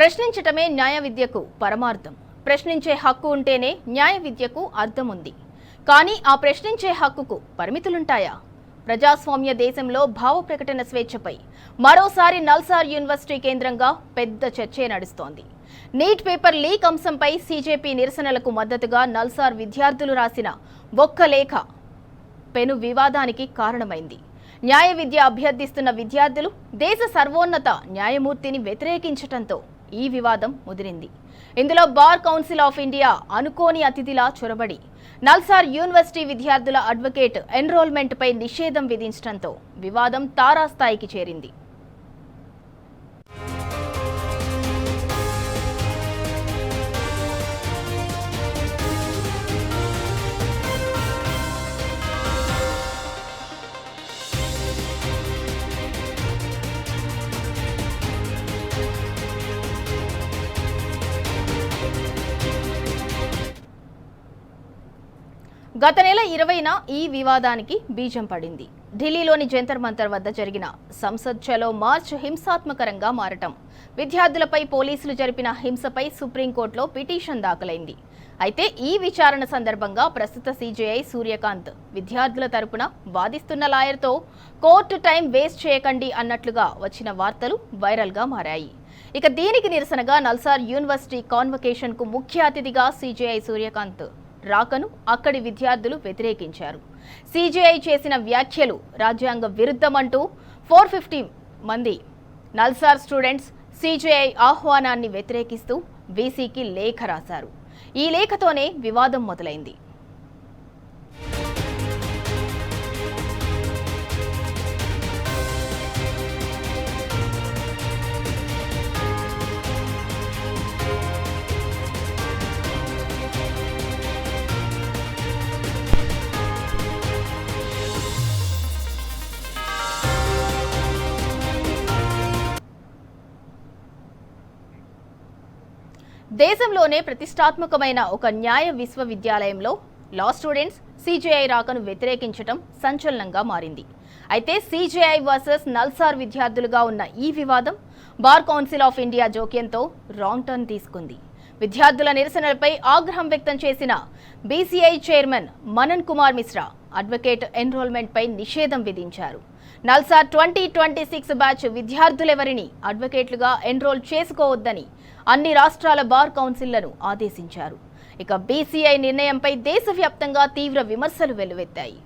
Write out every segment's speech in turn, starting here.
ప్రశ్నించటమే న్యాయ విద్యకు పరమార్థం. ప్రశ్నించే హక్కు ఉంటేనే న్యాయ విద్యకు అర్థం ఉంది. కానీ ఆ ప్రశ్నించే హక్కుకు పరిమితులుంటాయా? ప్రజాస్వామ్య దేశంలో భావ ప్రకటన స్వేచ్ఛపై మరోసారి నల్సార్ యూనివర్సిటీ కేంద్రంగా పెద్ద చర్చే నడుస్తోంది. నీట్ పేపర్ లీక్ అంశంపై సీజేపీ నిరసనలకు మద్దతుగా నల్సార్ విద్యార్థులు రాసిన ఒక్క లేఖ పెను వివాదానికి కారణమైంది. న్యాయ విద్య అభ్యర్థిస్తున్న విద్యార్థులు దేశ సర్వోన్నత న్యాయమూర్తిని వ్యతిరేకించటంతో ఈ వివాదం ముదిరింది. ఇందులో బార్ కౌన్సిల్ ఆఫ్ ఇండియా అనుకోని అతిథిలా చొరబడి నల్సార్ యూనివర్సిటీ విద్యార్థుల అడ్వకేట్ ఎన్రోల్మెంట్పై నిషేధం విధించడంతో వివాదం తారాస్థాయికి చేరింది. గత నెల 20న ఈ వివాదానికి బీజం పడింది. ఢిల్లీలోని జంతర్ మంతర్ వద్ద జరిగిన సంసద్ చలో మార్చ్ హింసాత్మకరంగా మారటం, విద్యార్థులపై పోలీసులు జరిపిన హింసపై సుప్రీంకోర్టులో పిటిషన్ దాఖలైంది. అయితే ఈ విచారణ సందర్భంగా ప్రస్తుత సీజేఐ సూర్యకాంత్ విద్యార్థుల తరపున వాదిస్తున్న లాయర్తో కోర్టు టైం వేస్ట్ చేయకండి అన్నట్లుగా వచ్చిన వార్తలు వైరల్గా మారాయి. ఇక దీనికి నిరసనగా నల్సార్ యూనివర్సిటీ కాన్వకేషన్కు ముఖ్య అతిథిగా సీజేఐ సూర్యకాంత్ రాకను అక్కడి విద్యార్థులు వ్యతిరేకించారు. సీజేఐ చేసిన వ్యాఖ్యలు రాజ్యాంగ విరుద్ధమంటూ 450 మంది నల్సార్ స్టూడెంట్స్ సీజేఐ ఆహ్వానాన్ని వ్యతిరేకిస్తూ వీసీకి లేఖ రాశారు. ఈ లేఖతోనే వివాదం మొదలైంది. దేశంలోనే ప్రతిష్టాత్మకమైన ఒక న్యాయ విశ్వవిద్యాలయంలో లా స్టూడెంట్స్ సీజేఐ రాకను వ్యతిరేకించడం సంచలనంగా మారింది. అయితే సీజేఐ వర్సెస్ నల్సార్ విద్యార్థులుగా ఉన్న ఈ వివాదం బార్ కౌన్సిల్ ఆఫ్ ఇండియా జోక్యంతో రాంగ్ టర్న్ తీసుకుంది. విద్యార్థుల నిరసనలపై ఆగ్రహం వ్యక్తం చేసిన BCI chairman Manan Kumar Mishra advocate ఎన్రోల్మెంట్పై నిషేధం విధించారు. నల్సార్ 2026 బ్యాచ్ విద్యార్థులెవరిని అడ్వకేట్లుగా ఎన్రోల్ చేసుకోవద్దని అన్ని రాష్ట్రాల బార్ కౌన్సిల్లను ఆదేశించారు. ఇక బీసీఐ నిర్ణయంపై దేశవ్యాప్తంగా తీవ్ర విమర్శలు వెల్లువెత్తాయి.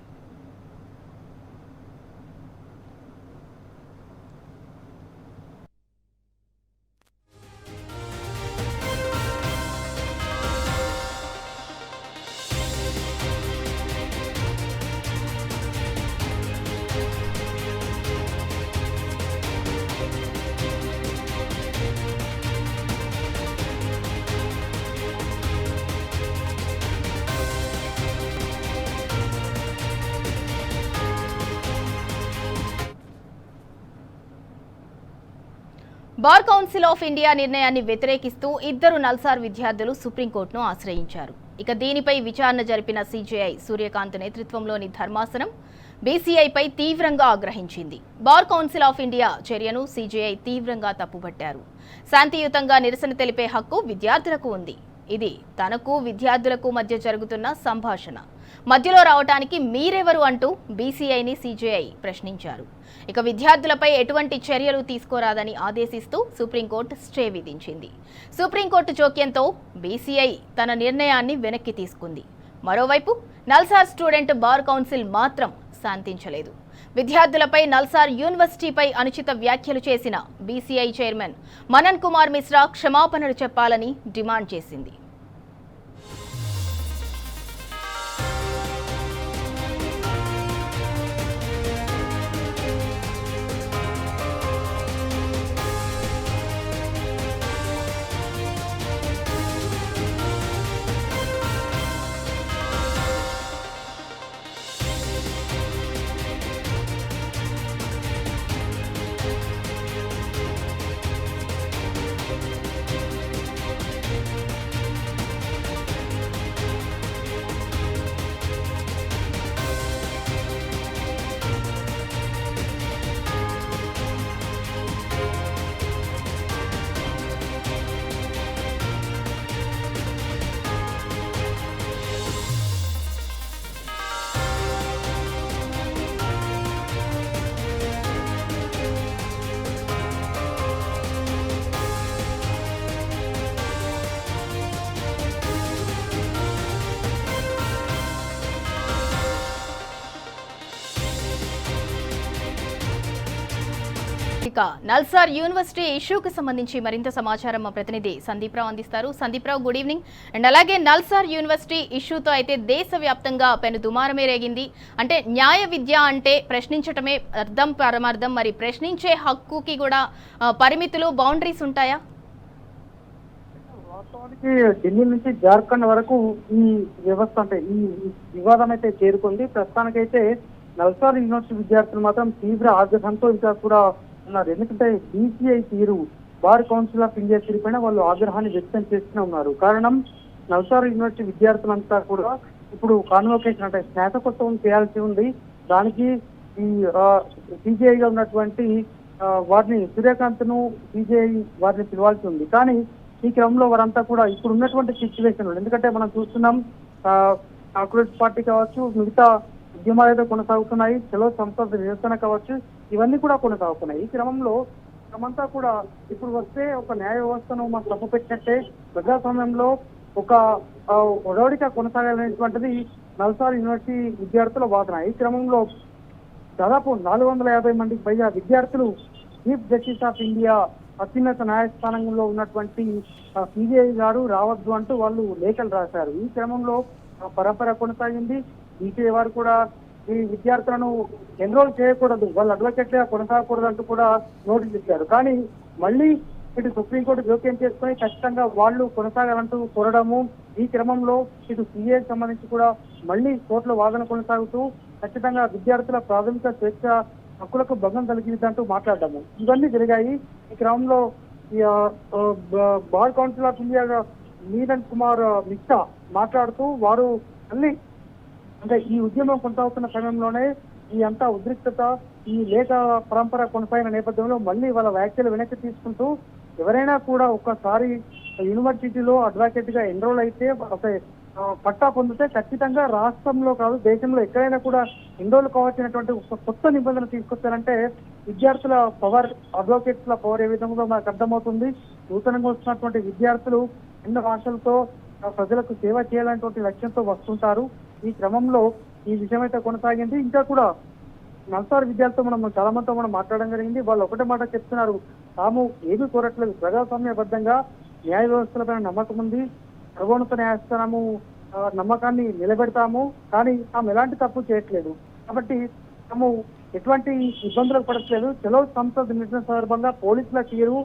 బార్ కౌన్సిల్ ఆఫ్ ఇండియా నిర్ణయాన్ని వ్యతిరేకిస్తూ ఇద్దరు నల్సార్ విద్యార్థులు సుప్రీంకోర్టును ఆశ్రయించారు. ఇక దీనిపై విచారణ జరిపిన సీజేఐ సూర్యకాంత్ నేతృత్వంలోని ధర్మాసనం బీసీఐపై తీవ్రంగా ఆగ్రహించింది. బార్ కౌన్సిల్ ఆఫ్ ఇండియా చర్యను సీజేఐ తీవ్రంగా తప్పుపట్టారు. శాంతియుతంగా నిరసన తెలిపే హక్కు విద్యార్థులకు ఉంది. ఇది తనకు విద్యార్థులకు మధ్య జరుగుతున్న సంభాషణ. మధ్యలో రావటానికి మీరెవరు అంటూ బీసీఐని సీజేఐ ప్రశ్నించారు. ఇక విద్యార్థులపై ఎటువంటి చర్యలు తీసుకోరాదని ఆదేశిస్తూ సుప్రీంకోర్టు స్టే విధించింది. సుప్రీంకోర్టు జోక్యంతో బీసీఐ తన నిర్ణయాన్ని వెనక్కి తీసుకుంది. మరోవైపు నల్సార్ స్టూడెంట్ బార్ కౌన్సిల్ మాత్రం శాంతించలేదు. విద్యార్థులపై నల్సార్ యూనివర్సిటీపై అనుచిత వ్యాఖ్యలు చేసిన బీసీఐ చైర్మన్ మనన్ కుమార్ మిశ్రా క్షమాపణలు చెప్పాలని డిమాండ్ చేసింది. ఇక నల్సార్ యూనివర్సిటీ ఇష్యూకి సంబంధించి మరింత సమాచారం మా ప్రతినిధి సందీప్ రావు అందిస్తారు. సందీప్ రావు, గుడ్ ఈవినింగ్. అండ్ అలాగే నల్సార్ యూనివర్సిటీ ఇష్యూతో అయితే దేశవ్యాప్తంగా పెను దుమారమే రేగింది. అంటే న్యాయ విద్య అంటే ప్రశ్నించటమే అర్థం పరమార్థం, మరి ప్రశ్నించే హక్కుకి కూడా పరిమితులు, బౌండరీస్ ఉంటాయా? వాస్తవానికి ఢిల్లీ నుంచి జార్ఖండ్ వరకు ఈ వ్యవస్థ అంటే ఈ వివాదం అయితే చేరుకుంది. ప్రస్తుతానికైతే నల్సార్ యూనివర్సిటీ విద్యార్థులు మాత్రం తీవ్ర ఆగ్రహంతో ఇంకా కూడా ఉన్నారు. ఎందుకంటే బీసీఐ తీరు, బార్ కౌన్సిల్ ఆఫ్ ఇండియా తీరుపైన వాళ్ళు ఆగ్రహాన్ని వ్యక్తం చేస్తూనే ఉన్నారు. కారణం నల్సార్ యూనివర్సిటీ విద్యార్థులంతా కూడా ఇప్పుడు కాన్వోకేషన్ అంటే స్నాతకోత్సవం చేయాల్సి ఉంది. దానికి ఈ సిజేఐగా ఉన్నటువంటి వారిని సూర్యకాంత్ ను సిజేఐ వారిని పిలవాల్సి ఉంది. కానీ ఈ క్రమంలో వారంతా కూడా ఇప్పుడు ఉన్నటువంటి సిచ్యువేషన్, ఎందుకంటే మనం చూస్తున్నాం కాంగ్రెస్ పార్టీ కావచ్చు, మిగతా ఉద్యమాలు అయితే కొనసాగుతున్నాయి, చలో సంస్థ నిరసన కావచ్చు, ఇవన్నీ కూడా కొనసాగుతున్నాయి. ఈ క్రమంలో మనమంతా కూడా ఇప్పుడు వస్తే ఒక న్యాయ వ్యవస్థను మనం తప్పుపెట్టినట్టే ప్రజాస్వామ్యంలో ఒక ఒడవడిగా కొనసాగాలనేటువంటిది నల్సార్ యూనివర్సిటీ విద్యార్థుల వాదన. ఈ క్రమంలో దాదాపు 450 మందికి పైగా విద్యార్థులు చీఫ్ జస్టిస్ ఆఫ్ ఇండియా అత్యున్నత న్యాయస్థానంలో ఉన్నటువంటి సిబిఐ గారు రావద్దు అంటూ వాళ్ళు లేఖలు రాశారు. ఈ క్రమంలో పరంపర కొనసాగింది. బీసీఐ వారు కూడా ఈ విద్యార్థులను ఎన్రోల్ చేయకూడదు, వాళ్ళు అడ్వకేట్గా కొనసాగకూడదు అంటూ కూడా నోటీస్ ఇచ్చారు. కానీ మళ్ళీ ఇటు సుప్రీంకోర్టు జోక్యం చేసుకుని ఖచ్చితంగా వాళ్ళు కొనసాగాలంటూ కోరడము, ఈ క్రమంలో ఇటు సిఏకి సంబంధించి కూడా మళ్ళీ కోర్టులో వాదన కొనసాగుతూ ఖచ్చితంగా విద్యార్థుల ప్రాథమిక స్వేచ్ఛ హక్కులకు భంగం కలిగిందంటూ మాట్లాడము, ఇవన్నీ జరిగాయి. ఈ క్రమంలో bar council of India Niran Kumar Mishra మాట్లాడుతూ వారు మళ్ళీ అంటే ఈ ఉద్యమం కొనసాగుతున్న సమయంలోనే ఈ అంతా ఉద్రిక్తత, ఈ లేఖ పరంపర కొనసాగిన నేపథ్యంలో మళ్ళీ వాళ్ళ వ్యాఖ్యలు వెనక్కి తీసుకుంటూ ఎవరైనా కూడా ఒక్కసారి యూనివర్సిటీలో అడ్వకేట్ గా ఎన్రోల్ అయితే పట్టా పొందితే ఖచ్చితంగా రాష్ట్రంలో కాదు దేశంలో ఎక్కడైనా కూడా ఎన్రోల్ కావాల్సినటువంటి ఒక కొత్త నిబంధన తీసుకొచ్చారంటే విద్యార్థుల పవర్, అడ్వకేట్ల పవర్ ఏ విధంగా మనకు అర్థమవుతుంది. నూతనంగా వస్తున్నటువంటి విద్యార్థులు ఎన్నో ఆశలతో ప్రజలకు సేవ చేయాలనేటువంటి లక్ష్యంతో వస్తుంటారు. ఈ క్రమంలో ఈ విషయం అయితే కొనసాగింది. ఇంకా కూడా నల్సార్ విద్యార్థులతో మనం చాలా మందితో మనం మాట్లాడడం జరిగింది. వాళ్ళు ఒకటే మాట చెప్తున్నారు, తాము ఏమీ కోరట్లేదు, ప్రజాస్వామ్యబద్ధంగా న్యాయ వ్యవస్థలపైన నమ్మకం ఉంది, సర్వోన్నత న్యాయస్థానము నమ్మకాన్ని నిలబెడతాము, కానీ తాము ఎలాంటి తప్పు చేయట్లేదు, కాబట్టి తాము ఎటువంటి ఇబ్బందులకు పడట్లేదు. చలో సంసద్ నిర్ణయం సందర్భంగా పోలీసుల తీరు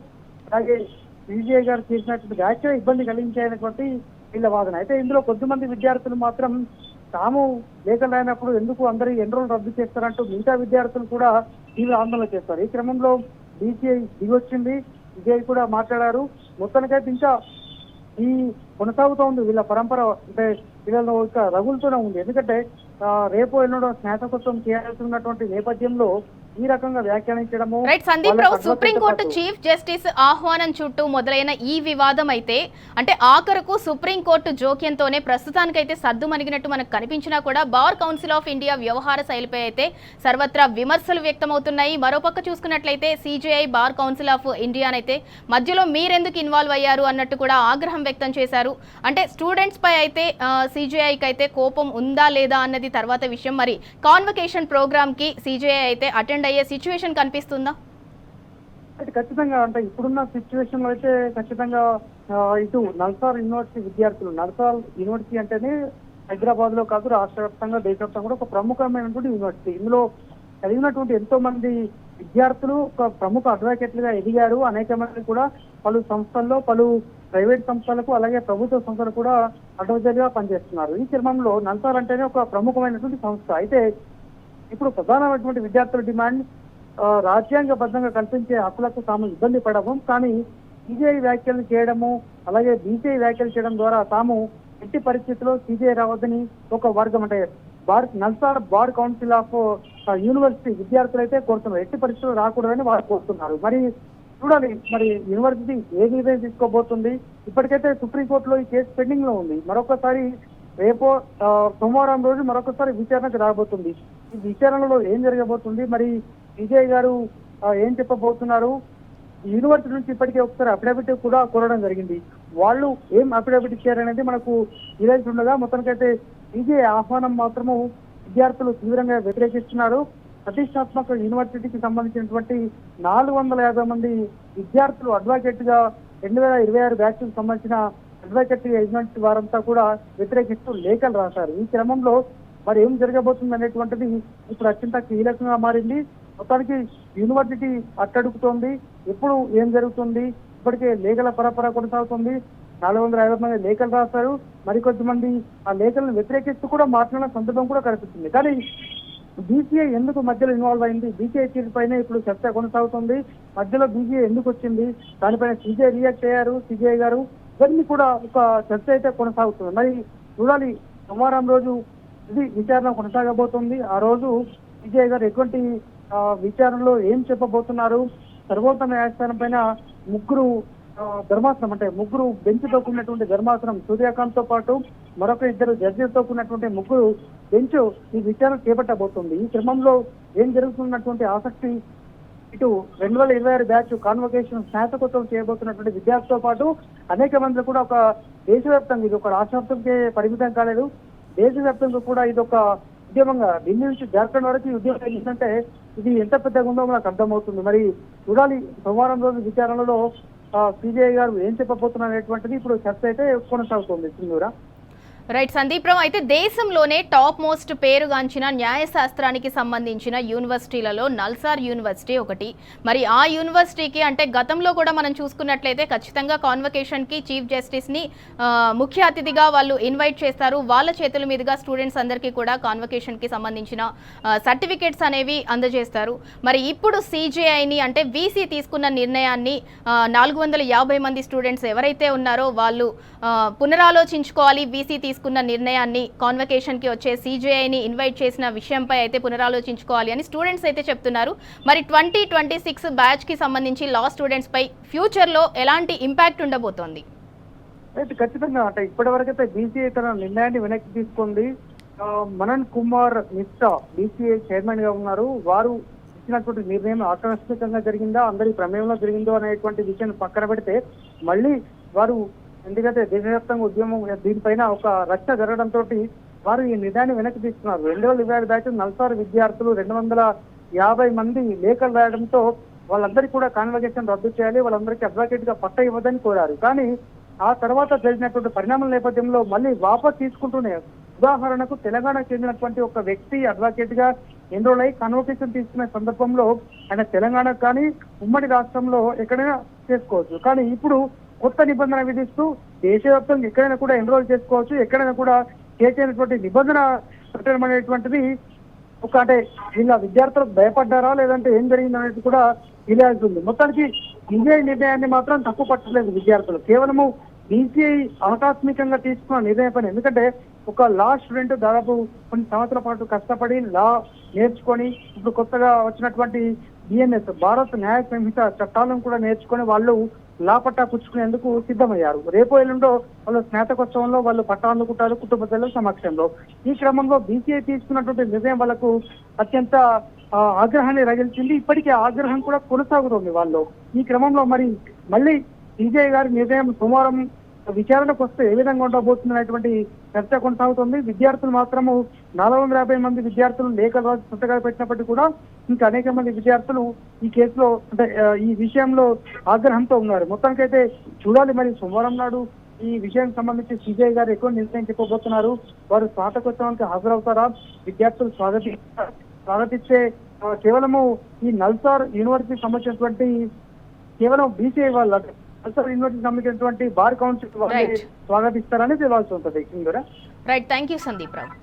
అలాగే సిబిఐ గారు చేసినటువంటి వ్యాఖ్య ఇబ్బంది కలిగించేటువంటి వీళ్ళ వాదన. అయితే ఇందులో కొద్దిమంది విద్యార్థులు మాత్రం తాము లేఖలు రాయినప్పుడు ఎందుకు అందరి ఎన్రోల్ రద్దు చేస్తారంటూ మిగతా విద్యార్థులు కూడా తీవ్ర ఆందోళన చేస్తారు. ఈ క్రమంలో బీసీఐ దిగొచ్చింది, సిబిఐ కూడా మాట్లాడారు. మొత్తానికైతే ఇంకా ఈ కొనసాగుతూ ఉంది వీళ్ళ పరంపర, అంటే వీళ్ళలో ఇంకా రగులుతూనే ఉంది. ఎందుకంటే రేపు ఎన్నడో స్నాతకోత్సవం చేయాల్సి ఉన్నటువంటి నేపథ్యంలో ఈ రకంగా వ్యాఖ్యానించడము. రైట్ సందీప్ రావు, సుప్రీంకోర్టు చీఫ్ జస్టిస్ ఆహ్వానం చుట్టూ మొదలైన ఈ వివాదం అయితే అంటే ఆఖరకు సుప్రీంకోర్టు జోక్యంతోనే ప్రస్తుతానికైతే సద్దు మణిగినట్టు మనకు కనిపించినా కూడా బార్ కౌన్సిల్ ఆఫ్ ఇండియా వ్యవహార శైలిపై అయితే సర్వత్రా విమర్శలు వ్యక్తమవుతున్నాయి. మరోపక్క చూసుకున్నట్లయితే సిజేఐ, బార్ కౌన్సిల్ ఆఫ్ ఇండియానైతే మధ్యలో మీరెందుకు ఇన్వాల్వ్ అయ్యారు అన్నట్టు కూడా ఆగ్రహం వ్యక్తం చేశారు. అంటే స్టూడెంట్స్ పై అయితే సిజేఐకి అయితే కోపం ఉందా లేదా అన్నది తర్వాత విషయం. మరి కాన్వకేషన్ ప్రోగ్రామ్ కి సిజేఐ అయితే అటెండ్ అయ్యే సిచ్యువేషన్ కనిపిస్తుందా? ఖచ్చితంగా అంటే ఇప్పుడున్న సిచ్యువేషన్ లో అయితే ఖచ్చితంగా ఇటు నల్సార్ యూనివర్సిటీ విద్యార్థులు, నల్సార్ యూనివర్సిటీ అంటేనే హైదరాబాద్ లో కాదు రాష్ట్ర వ్యాప్తంగా దేశవ్యాప్తంగా కూడా ఒక ప్రముఖమైనటువంటి యూనివర్సిటీ. ఇందులో చదివినటువంటి ఎంతో మంది విద్యార్థులు ఒక ప్రముఖ అడ్వకేట్లుగా ఎదిగారు. అనేక మంది కూడా పలు సంస్థల్లో, పలు ప్రైవేట్ సంస్థలకు అలాగే ప్రభుత్వ సంస్థలు కూడా అడ్వకేట్ గా పనిచేస్తున్నారు. ఈ క్రమంలో నల్సార్ అంటేనే ఒక ప్రముఖమైనటువంటి సంస్థ. అయితే ఇప్పుడు ప్రధానమైనటువంటి విద్యార్థుల డిమాండ్ రాజ్యాంగబద్ధంగా కల్పించే హక్కులకు తాము ఇబ్బంది పడము, కానీ సిజేఐ వ్యాఖ్యలు చేయడము అలాగే బీసీఐ వ్యాఖ్యలు చేయడం ద్వారా తాము ఎట్టి పరిస్థితుల్లో సిజేఐ రావద్దని ఒక వర్గం అంటే NALSAR bar council of university విద్యార్థులు అయితే కోరుతున్నారు. ఎట్టి పరిస్థితుల్లో రాకూడదని వారు కోరుతున్నారు. మరి చూడాలి మరి యూనివర్సిటీ ఏ నిర్ణయం తీసుకోబోతుంది. ఇప్పటికైతే సుప్రీంకోర్టులో ఈ కేసు పెండింగ్ లో ఉంది. మరొకసారి రేపో సోమవారం రోజు మరొకసారి విచారణకు రాబోతుంది. ఈ విచారణలో ఏం జరగబోతుంది, మరి విజయ్ గారు ఏం చెప్పబోతున్నారు, యూనివర్సిటీ నుంచి ఇప్పటికే ఒకసారి అఫిడవిట్ కూడా కోరడం జరిగింది. వాళ్ళు ఏం అఫిడవిట్ ఇచ్చారనేది మనకు తెలిసి ఉండగా మొత్తానికైతే విజయ్ ఆహ్వానం మాత్రము విద్యార్థులు తీవ్రంగా వ్యతిరేకిస్తున్నారు. ప్రతిష్టాత్మక యూనివర్సిటీకి సంబంధించినటువంటి 450 మంది విద్యార్థులు అడ్వకేట్ గా 2026 బ్యాచ్ కు సంబంధించిన అడ్వకేట్ ఏజెంట్ వారంతా కూడా వ్యతిరేకిస్తూ లేఖలు రాశారు. ఈ క్రమంలో మరి ఏం జరగబోతుంది అనేటువంటిది ఇప్పుడు అత్యంత కీలకంగా మారింది. మొత్తానికి యూనివర్సిటీ అట్టడుగుతోంది. ఎప్పుడు ఏం జరుగుతుంది? ఇప్పటికే లేఖల పరపర కొనసాగుతుంది. 450 మంది లేఖలు రాశారు. మరికొద్ది మంది ఆ లేఖలను వ్యతిరేకిస్తూ కూడా మాట్లాడిన సందర్భం కూడా కనిపిస్తుంది. కానీ బీసీఐ ఎందుకు మధ్యలో ఇన్వాల్వ్ అయింది? బీసీఐ తీరు పైన ఇప్పుడు చర్చ కొనసాగుతుంది. మధ్యలో బీసీఐ ఎందుకు వచ్చింది? దానిపైన సీజీఐ రియాక్ట్ అయ్యారు, సీజీఐ గారు. ఇవన్నీ కూడా ఒక చర్చ అయితే కొనసాగుతుంది. మరి చూడాలి, సోమవారం రోజు ఇది విచారణ కొనసాగబోతుంది. ఆ రోజు సీజీఐ గారు ఎటువంటి విచారణలో ఏం చెప్పబోతున్నారు? సర్వోన్నత న్యాయస్థానం పైన ముగ్గురు బెంచ్తో కూడినటువంటి ధర్మాసనం సూర్యకాంత్ తో పాటు మరొక 2 జడ్జిలతో కూడినటువంటి ముగ్గురు బెంచ్ ఈ విచారణ చేపట్టబోతుంది. ఈ క్రమంలో ఏం జరుగుతున్నటువంటి ఆసక్తి ఇటు 2026 బ్యాచ్ కాన్వకేషన్ స్నాతకోత్సవం చేయబోతున్నటువంటి విద్యార్థులతో పాటు అనేక మంది కూడా ఒక దేశవ్యాప్తంగా, ఇది ఒక రాష్ట్రవ్యాప్తంగా పరిమితం కాలేదు, దేశవ్యాప్తంగా కూడా ఇది ఒక ఉద్యమంగా ఢిల్లీ నుంచి జార్ఖండ్ వరకు ఉద్యమం ఏంటంటే ఇది ఎంత పెద్దగా ఉందో మనకు అర్థమవుతుంది. మరి చూడాలి, సోమవారం రోజు విచారణలో సిబిఐ గారు ఏం చెప్పబోతున్నారు అనేటువంటిది ఇప్పుడు చర్చ అయితే కొనసాగుతుంది. సింధూరా. రైట్ సందీప్ రావు, అయితే దేశంలోనే టాప్ మోస్ట్ పేరుగాంచిన న్యాయశాస్త్రానికి సంబంధించిన యూనివర్సిటీలలో నల్సార్ యూనివర్సిటీ ఒకటి. మరి ఆ యూనివర్సిటీకి అంటే గతంలో కూడా మనం చూసుకున్నట్లయితే ఖచ్చితంగా కాన్వకేషన్కి చీఫ్ జస్టిస్ని ముఖ్య అతిథిగా వాళ్ళు ఇన్వైట్ చేస్తారు. వాళ్ళ చేతుల మీదుగా స్టూడెంట్స్ అందరికీ కూడా కాన్వకేషన్కి సంబంధించిన సర్టిఫికేట్స్ అనేవి అందజేస్తారు. మరి ఇప్పుడు సిజేఐని అంటే వీసీ తీసుకున్న నిర్ణయాన్ని 450 మంది స్టూడెంట్స్ ఎవరైతే ఉన్నారో వాళ్ళు పునరాలోచించుకోవాలి. వీసీ తీసుకున్న నిర్ణయాన్ని, కాన్వకేషన్కి వచ్చే సీజేఐని ఇన్వైట్ చేసిన విషయంపై అయితే పునరాలోచించుకోవాలి అని స్టూడెంట్స్ అయితే చెప్తున్నారు. మరి 2026 బ్యాచ్కి సంబంధించి లా స్టూడెంట్స్ పై ఫ్యూచర్లో ఎలాంటి ఇంపాక్ట్ ఉండబోతోంది? అయితే ఖచ్చితంగా అంటే ఇప్పటి వరకైతే బీసీఐ తన నిర్ణయాన్ని వెనక్కి తీసుకుంది. మనన్ కుమార్ మిశ్రా బీసీఐ చైర్మన్ గా ఉన్నారు. వారు ఇచ్చినటువంటి నిర్ణయం ఆకస్మికంగా జరిగిందా, అందరి ప్రమేయంలో జరిగిందో అనేటువంటి విషయాన్ని పక్కన పెడితే మళ్ళీ వారు ఎందుకంటే దేశవ్యాప్తంగా ఉద్యమం దీనిపైన ఒక రచ్చ జరగడంతో వారు ఈ నిర్ణయాన్ని వెనక్కి తీసుకున్నారు. 2026 బ్యాచ్ నల్సార్ విద్యార్థులు 250 మంది లేఖలు రాయడంతో వాళ్ళందరికీ కూడా కాన్వకేషన్ రద్దు చేయాలి, వాళ్ళందరికీ అడ్వకేట్ గా పట్ట ఇవ్వదని కోరారు. కానీ ఆ తర్వాత జరిగినటువంటి పరిణామాల నేపథ్యంలో మళ్ళీ వాపస్ తీసుకుంటూనే, ఉదాహరణకు తెలంగాణకు చెందినటువంటి ఒక వ్యక్తి అడ్వకేట్ గా ఎన్రోల్ అయి కాన్వకేషన్ తీసుకునే సందర్భంలో ఆయన తెలంగాణకు కానీ ఉమ్మడి రాష్ట్రంలో ఎక్కడైనా చేసుకోవచ్చు. కానీ ఇప్పుడు కొత్త నిబంధన విధిస్తూ దేశవ్యాప్తంగా ఎక్కడైనా కూడా ఎన్రోల్ చేసుకోవచ్చు, ఎక్కడైనా కూడా చేసేటువంటి నిబంధన పెట్టడం అనేటువంటిది ఒక అంటే వీళ్ళ విద్యార్థులకు భయపడ్డారా లేదంటే ఏం జరిగింది అనేది కూడా తెలియాల్సింది. మొత్తానికి బీసీఐ నిర్ణయాన్ని మాత్రం తప్పు పట్టలేదు విద్యార్థులు. కేవలము బీసీఐ ఆకస్మికంగా తీసుకున్న నిర్ణయం పైన, ఎందుకంటే ఒక లా స్టూడెంట్ దాదాపు కొన్ని సంవత్సరాల పాటు కష్టపడి లా నేర్చుకొని ఇప్పుడు కొత్తగా వచ్చినటువంటి బిఎన్ఎస్ భారత న్యాయ సంహిత చట్టాలను కూడా నేర్చుకొని వాళ్ళు లా పట్టా పుచ్చుకునేందుకు సిద్ధమయ్యారు. రేపు ఎల్లుండో వాళ్ళు స్నాతకోత్సవంలో వాళ్ళు పట్టా అందుకుంటారు కుటుంబ సభ్యుల సమక్షంలో. ఈ క్రమంలో బీసీఐ తీసుకున్నటువంటి నిర్ణయం వాళ్ళకు అత్యంత ఆగ్రహాన్ని రగిల్చింది. ఇప్పటికే ఆగ్రహం కూడా కొనసాగుతుంది వాళ్ళు. ఈ క్రమంలో మరి మళ్ళీ సీజీఐ గారి నిర్ణయం సోమవారం విచారణకు వస్తే ఏ విధంగా ఉండబోతుంది అనేటువంటి చర్చ కొనసాగుతుంది. విద్యార్థులు మాత్రము 450 మంది విద్యార్థులు లేఖలు రాసి సంతకాలు పెట్టినప్పటికీ కూడా ఇంకా అనేక మంది విద్యార్థులు ఈ కేసులో అంటే ఈ విషయంలో ఆగ్రహంతో ఉన్నారు. మొత్తానికైతే చూడాలి, మరి సోమవారం నాడు ఈ విషయానికి సంబంధించి సీజీఐ గారు ఎక్కువ నిర్ణయం చెప్పబోతున్నారు. వారు స్నాతకోత్సవానికి హాజరవుతారా, విద్యార్థులు స్వాగతిస్తే కేవలము ఈ నల్సార్ యూనివర్సిటీకి సంబంధించినటువంటి కేవలం బీసీఐ వాళ్ళు నల్సార్ యూనివర్సిటీకి సంబంధించినటువంటి బార్ కౌన్సిల్ స్వాగతిస్తారని తెలియాల్సి ఉంటుంది. రైట్, థ్యాంక్ యూ సందీప్ రావు.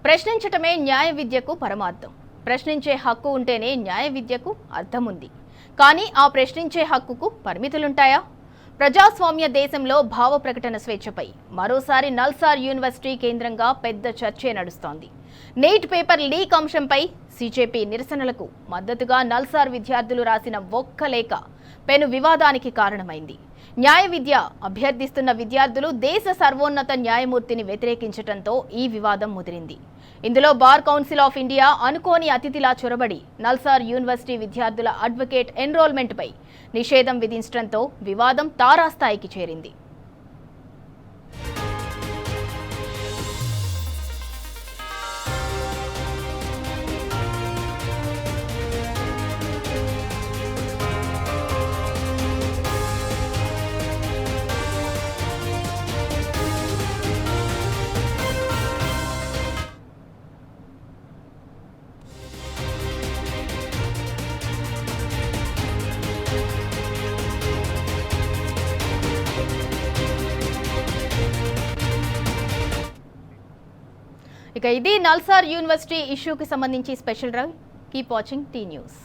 ప్రశ్నించటమే న్యాయ విద్యకు పరమార్థం. ప్రశ్నించే హక్కు ఉంటేనే న్యాయ విద్యకు అర్థం ఉంది. కానీ ఆ ప్రశ్నించే హక్కుకు పరిమితులుంటాయా? ప్రజాస్వామ్య దేశంలో భావ ప్రకటన స్వేచ్ఛపై మరోసారి నల్సార్ యూనివర్సిటీ కేంద్రంగా పెద్ద చర్చే నడుస్తోంది. నీట్ పేపర్ లీక్ అంశంపై సీజేపీ నిరసనలకు మద్దతుగా నల్సార్ విద్యార్థులు రాసిన ఒక్క లేఖ పెను వివాదానికి కారణమైంది. న్యాయ విద్య అభ్యర్థిస్తున్న విద్యార్థులు దేశ సర్వోన్నత న్యాయమూర్తిని వ్యతిరేకించడంతో ఈ వివాదం ముదిరింది. ఇందులో బార్ కౌన్సిల్ ఆఫ్ ఇండియా అనుకోని అతిథిలా చొరబడి నల్సార్ యూనివర్సిటీ విద్యార్థుల అడ్వకేట్ ఎన్రోల్మెంట్పై నిషేధం విధించడంతో వివాదం తారాస్థాయికి చేరింది. ఇక ఇది నల్సార్ యూనివర్సిటీ ఇష్యూకి సంబంధించి special drive. Keep watching tea news.